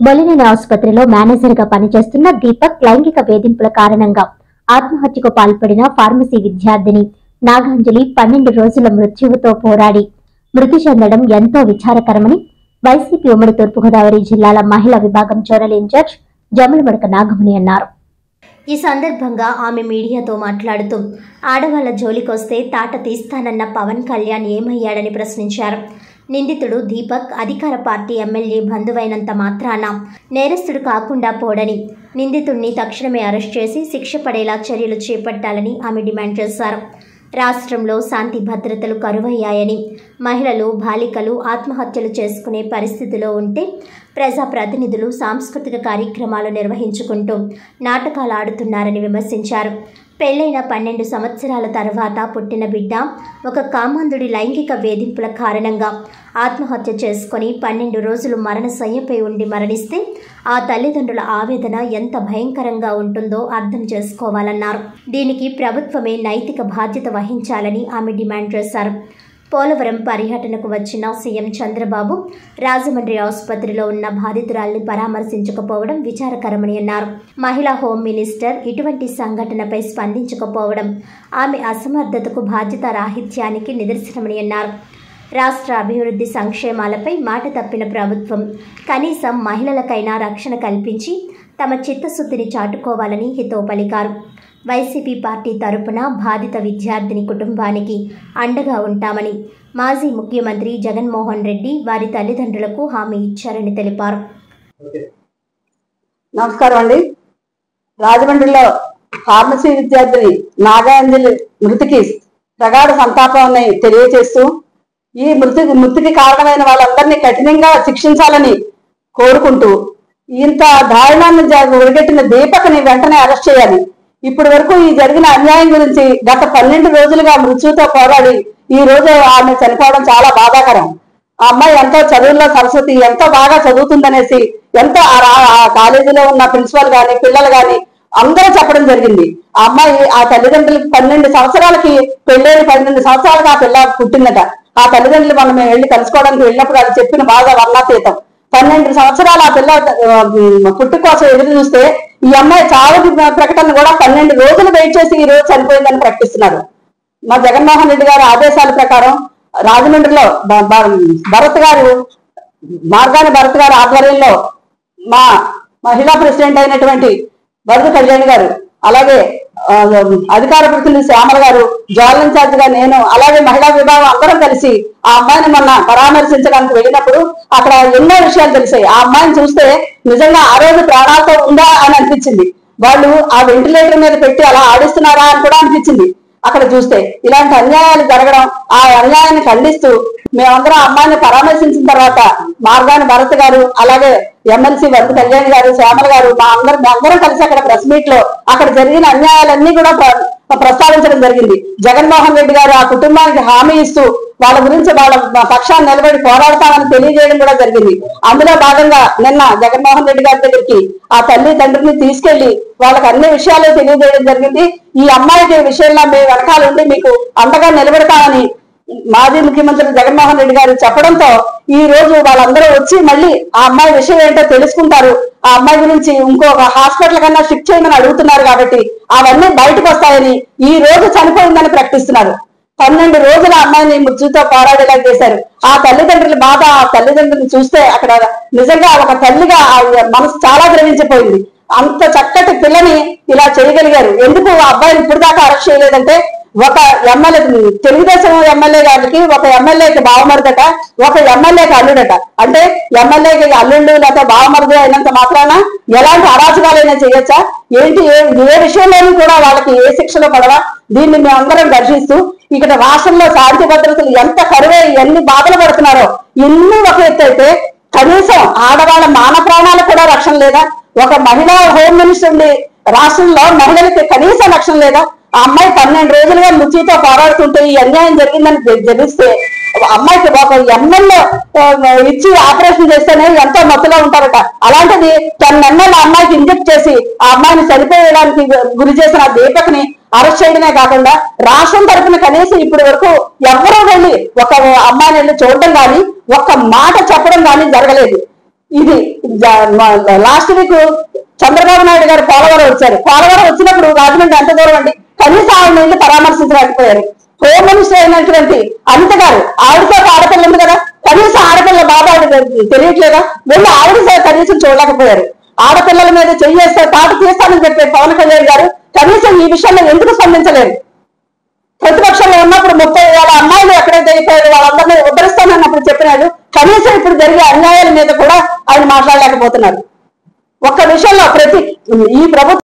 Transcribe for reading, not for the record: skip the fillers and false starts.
బొలినేని ఆసుపత్రిలో మేనేజర్ గా పనిచేస్తున్న దీపక్ లైంగిక వేధింపుల కారణంగా ఆత్మహత్యకు పాల్పడిన ఫార్మసీ విద్యార్థిని నాగాంజలి 12 రోజుల మృత్యువుతో పోరాడి మృతి చెందడం ఎంతో విచారకరమని వైసీపీ ఉమ్మడి తూర్పుగోదావరి జిల్లాల మహిళా విభాగం జోనల్ ఇన్ఛార్జ్ జమలమడక నాగమణి అన్నారు. ఈ సందర్భంగా ఆమె మీడియాతో మాట్లాడుతూ ఆడవాళ్ల జోలికొస్తే తాట తీస్తానన్న పవన్ కళ్యాణ్ ఏమయ్యాడని ప్రశ్నించారు. నిందితుడు దీపక్ అధికార పార్టీ ఎమ్మెల్యే బంధువైనంత మాత్రాన నేరస్తుడు కాకుండా పోడని, నిందితుడిని తక్షణమే అరెస్ట్ చేసి శిక్ష పడేలా చర్యలు చేపట్టాలని ఆమె డిమాండ్ చేశారు. రాష్ట్రంలో శాంతి భద్రతలు కరువయ్యాయని, మహిళలు బాలికలు ఆత్మహత్యలు చేసుకునే పరిస్థితిలో ఉంటే ప్రజాప్రతినిధులు సాంస్కృతిక కార్యక్రమాలు నిర్వహించుకుంటూ నాటకాలు ఆడుతున్నారని విమర్శించారు. పెళ్లైన 12 సంవత్సరాల తర్వాత పుట్టిన బిడ్డ ఒక కామాంధుడి లైంగిక వేధింపుల కారణంగా ఆత్మహత్య చేసుకుని 12 రోజులు మరణశయ్యపై ఉండి మరణిస్తే ఆ తల్లిదండ్రుల ఆవేదన ఎంత భయంకరంగా ఉంటుందో అర్థం చేసుకోవాలన్నారు. దీనికి ప్రభుత్వమే నైతిక బాధ్యత వహించాలని ఆమె డిమాండ్ చేశారు. పోలవరం పర్యటనకు వచ్చిన సీఎం చంద్రబాబు రాజమండ్రి ఆసుపత్రిలో ఉన్న బాధితురాల్ని పరామర్శించకపోవడం విచారకరమని అన్నారు. మహిళా హోం మినిస్టర్ ఇటువంటి సంఘటనపై స్పందించకపోవడం ఆమె అసమర్థతకు బాధ్యత రాహిత్యానికి నిదర్శనమని అన్నారు. రాష్ట్ర అభివృద్ధి సంక్షేమాలపై మాట తప్పిన ప్రభుత్వం కనీసం మహిళలకైనా రక్షణ కల్పించి తమ చిత్తశుద్ధిని చాటుకోవాలని హితవు పలికారు. వైసీపీ పార్టీ తరపున బాధిత విద్యార్థిని కుటుంబానికి అండగా ఉంటామని మాజీ ముఖ్యమంత్రి జగన్మోహన్ రెడ్డి వారి తల్లిదండ్రులకు హామీ ఇచ్చారని తెలిపారు. నమస్కారం అండి. రాజమండ్రిలో ఫార్మసీ విద్యార్థిని నాగాంజలి మృతికి ప్రగాఢ సంతాపాన్ని తెలియజేస్తూ ఈ మృతికి కారణమైన వాళ్ళందరినీ కఠినంగా శిక్షించాలని కోరుకుంటూ ఇంత దారుణాన్ని ఒడిగట్టిన దీపక్ని వెంటనే అరెస్ట్ చేయాలి. ఇప్పటి వరకు ఈ జరిగిన అన్యాయం గురించి గత 12 రోజులుగా మృత్యుతో పోరాడి ఈ రోజు ఆమె చనిపోవడం చాలా బాధాకరం. ఆ అమ్మాయి ఎంతో చదువుల్లో సరస్వతి ఎంతో బాగా చదువుతుందనేసి ఎంతో ఆ కాలేజీలో ఉన్న ప్రిన్సిపల్ గాని పిల్లలు గాని అందరూ చెప్పడం జరిగింది. ఆ అమ్మాయి ఆ తల్లిదండ్రులకి 12 సంవత్సరాలకి పెళ్ళైన 12 సంవత్సరాలకు ఆ పిల్ల పుట్టిందట. ఆ తల్లిదండ్రులు మనం వెళ్ళి కలుసుకోవడానికి వెళ్ళినప్పుడు అది చెప్పిన బాగా వర్ణాతీతం. 12 సంవత్సరాలు ఆ పిల్ల పుట్టు కోసం ఎదురు చూస్తే ఈ అమ్మాయి చావు ప్రకటన కూడా 12 రోజులు వెయిట్ చేసి ఈ రోజు చనిపోయిందని ప్రకటిస్తున్నారు. మా జగన్మోహన్ రెడ్డి గారి ఆదేశాల ప్రకారం రాజమండ్రిలో మార్గాని భరత్ గారి ఆధ్వర్యంలో మా మహిళా ప్రెసిడెంట్ అయినటువంటి వరద కళ్యాణ్ గారు, అలాగే అధికార ప్రతినిధి శ్యామల గారు, జోనల్ ఇన్ఛార్జ్ గా నేను, అలాగే మహిళా విభాగం అందరం కలిసి ఆ అమ్మాయిని మొన్న పరామర్శించడానికి వెళ్ళినప్పుడు అక్కడ ఎన్నో విషయాలు తెలిసాయి. ఆ అమ్మాయిని చూస్తే నిజంగా ఆ రోజు ప్రాణాలతో ఉందా అని అనిపించింది. వాళ్ళు ఆ వెంటిలేటర్ మీద పెట్టి అలా ఆడిస్తున్నారా అని కూడా అనిపించింది. అక్కడ చూస్తే ఇలాంటి అన్యాయాలు జరగడం, ఆ అన్యాయాన్ని ఖండిస్తూ మేమందరం అమ్మాయిని పరామర్శించిన తర్వాత మార్గాని భరత్ గారు, అలాగే ఎమ్మెల్సీ వరద కళ్యాణ్ గారు, శ్యామల గారు అందరం కలిసి అక్కడ ప్రెస్ మీట్ లో అక్కడ జరిగిన అన్యాయాలన్నీ కూడా ప్రస్తావించడం జరిగింది. జగన్మోహన్ రెడ్డి గారు ఆ కుటుంబానికి హామీ ఇస్తూ వాళ్ళ గురించి వాళ్ళ పక్షాన్ని నిలబడి పోరాడతామని తెలియజేయడం కూడా జరిగింది. అందులో భాగంగా నిన్న జగన్మోహన్ రెడ్డి గారి దగ్గరికి ఆ తల్లి తండ్రిని తీసుకెళ్లి వాళ్ళకి అన్ని విషయాలు తెలియజేయడం జరిగింది. ఈ అమ్మాయికి విషయంలో మేము వెనకాలండి మీకు అండగా నిలబెడతామని మాజీ ముఖ్యమంత్రి జగన్మోహన్ రెడ్డి గారు చెప్పడంతో ఈ రోజు వాళ్ళందరూ వచ్చి మళ్ళీ ఆ అమ్మాయి విషయం ఏంటో తెలుసుకుంటారు. ఆ అమ్మాయి గురించి ఇంకొక హాస్పిటల్ కన్నా షిఫ్ట్ చేయమని అడుగుతున్నారు కాబట్టి అవన్నీ బయటకు వస్తాయని ఈ రోజు చనిపోయిందని ప్రకటిస్తున్నారు. 12 రోజుల అమ్మాయిని మృత్యుతో పోరాడేలా చేశారు. ఆ తల్లిదండ్రుల బాధ, ఆ తల్లిదండ్రులను చూస్తే అక్కడ నిజంగా ఒక తల్లిగా ఆ మనసు చాలా ద్రవించిపోయింది. అంత చక్కటి పిల్లని ఇలా చేయగలిగారు. ఎందుకు ఆ అబ్బాయిని ఇప్పుడు దాకా అరెస్ట్ చేయలేదంటే ఒక ఎమ్మెల్యే, తెలుగుదేశం ఎమ్మెల్యే గారికి ఒక ఎమ్మెల్యేకి బావమరుదట, ఒక ఎమ్మెల్యేకి అల్లుడట. అంటే ఎమ్మెల్యేకి అల్లుళ్ళు లేకపోతే బావమరుదు అయినంత మాత్రాన ఎలాంటి అరాచకాలైనా చేయొచ్చా ఏంటి? ఏ విషయంలోనూ కూడా వాళ్ళకి ఏ శిక్షలో పడవా? దీన్ని మేమందరం దర్శిస్తూ ఇక్కడ రాష్ట్రంలో శాంతి భద్రతలు ఎంత కరువై ఎన్ని బాధలు పడుతున్నారో ఇన్ని ఒక ఎత్తు అయితే కనీసం ఆడవాళ్ళ మాన ప్రాణాలకు కూడా రక్షణ లేదా? ఒక మహిళా హోమ్ మినిస్టర్ ఉండి రాష్ట్రంలో మహిళలకి కనీసం రక్షణ లేదా? ఆ అమ్మాయి 12 రోజులుగా మృత్యుతో పోరాడుతుంటే ఈ అన్యాయం జరిగిందని తెలిస్తే అమ్మాయికి ఒక ఎమ్మెల్యే ఇచ్చి ఆపరేషన్ చేస్తేనే ఎంతో మత్తులో ఉంటారట. అలాంటిది 10 నెలల అమ్మాయికి ఇంజెక్ట్ చేసి ఆ అమ్మాయిని చనిపోయడానికి గురి చేసిన దీపక్ని అరెస్ట్ చేయడమే కాకుండా రాష్ట్రం తరఫున కనీసం ఇప్పటి వరకు ఎవరో వెళ్ళి ఒక అమ్మాయిని వెళ్ళి చూడడం కానీ ఒక్క మాట చెప్పడం కానీ జరగలేదు. ఇది లాస్ట్ వీక్ చంద్రబాబు నాయుడు గారు పోలవరం వచ్చారు. పోలవరం వచ్చినప్పుడు రాజమండ్రి ఎంత దూరం అండి, కనీసం ఆవిడ వెళ్ళి పరామర్శించలేకపోయారు. హోమ్ మినిస్టర్ అయినటువంటి అనిత గారు, ఆవిడతో ఆడపిల్ల ఉంది కదా, కనీసం ఆడపిల్ల బాబా తెలియట్లేదా, వెళ్ళి ఆవిడ కనీసం చూడలేకపోయారు. ఆడపిల్లల మీద చెయ్యేస్తే తాట తీస్తానని చెప్పే పవన్ కళ్యాణ్ గారు కనీసం ఈ విషయంలో ఎందుకు స్పందించలేరు? ప్రతిపక్షంలో ఉన్నప్పుడు 30,000 అమ్మాయిలు ఎక్కడైతే అయిపోయారు వాళ్ళందరినీ ఉద్ధరిస్తానన్నప్పుడు చెప్పినాడు. కనీసం ఇప్పుడు జరిగే అన్యాయాల మీద కూడా ఆయన మాట్లాడలేకపోతున్నారు. ఒక్క విషయంలో ఈ ప్రభుత్వం